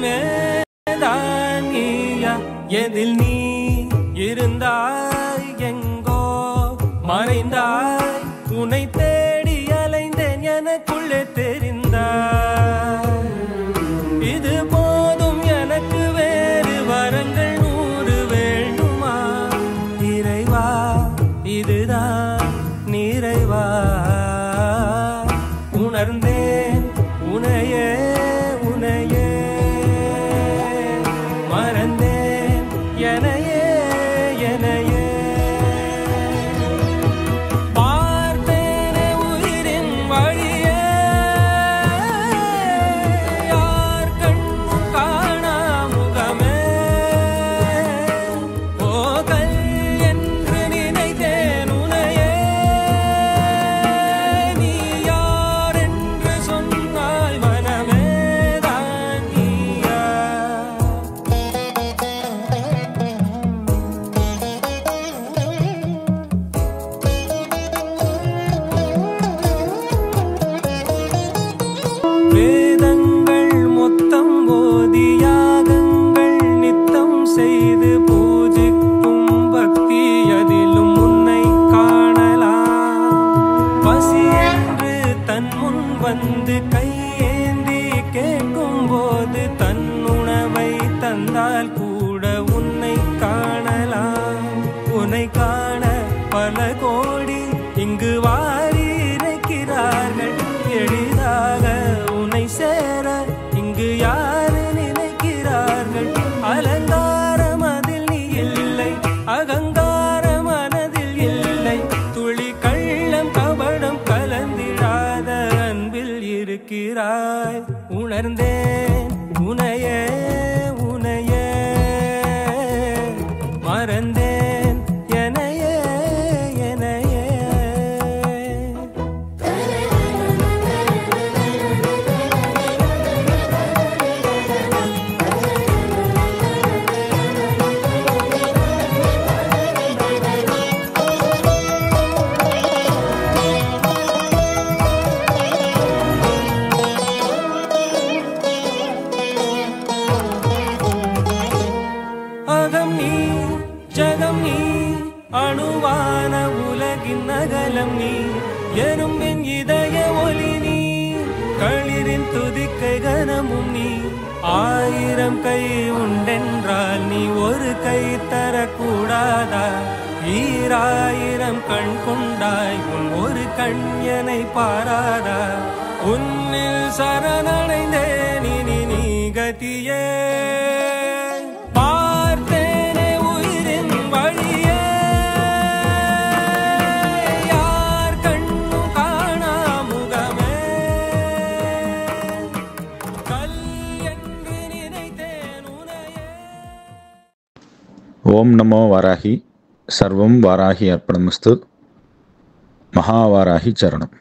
முகமே தான் நீயா எதில் நீ இருந்தாய் எங்கோ மறைந்தாய் உன்னை தேடி அலைந்தேன் எனக்குள்ளே தெரிந்தாய் இது போதும் எனக்கு வேறு வரங்கள் 100 வேண்டுமா இறைவா இதுதான் நிறைவா உணர்ந்தேன் உனையே உனையே மறந்தேன் எனையே எனையே பார்த்தேனே உயிரின் வழியே யார் கண்ணும் காணா முகமே போகல் என்று நினைத்தேன் உனையே நீ யார் என்று சொன்னால் மனமே தான் நீயா வேதங்கள் மொத்தம் ஓதி யாகங்கள் நித்தம் செய்து பூஜிக்கும் பக்தி அதிலும் உன்னை காணலாம் பசி என்று தன் முன் வந்து கையேந்தி கேட்கும் போது தன் உணவை தந்தால் கூட உன்னை காணலாம் உன்னை காண பல கோடி இங்கு வாரி இறைக்கிறார்கள் எளிதாக உன்னை சேர இங்கு யாரு நினைக்கிறார்கள் அலங்காரம் அதில் நீ இல்லை அகங்காரம் மனதில் இல்லை துளி கள்ளம் கபடம் கலந்திடாத அன்பில் இருக்கிறாய் உணர்ந்தேன் உனையே உனையே மறந்தேன் எனையே எனையே அகம் நீ ஜகம் நீ அணுவான உலகின் அகலம் நீ எறும்பின் இதய ஒலி நீ களிரின் துதிக்கை கனமும் நீ 1000 கை உண்டென்றால் நீ ஒரு கை தரக்கூடாதா 1000 கண் கொண்டாய் உன் ஒரு கண் என்னை பாராதா உன்னில் சரணடைந்தேன் இனி நீ கதியே பார்த்தேனே உயிரின் வழியே யார் கண்ணும் காணா முகமே கல் என்று நினைத்தேன் உனையே. ஓம் நமோ வாராகி சர்வம் வாராகி அர்ப்பணமஸ்து மகாவாராகி சரணம்.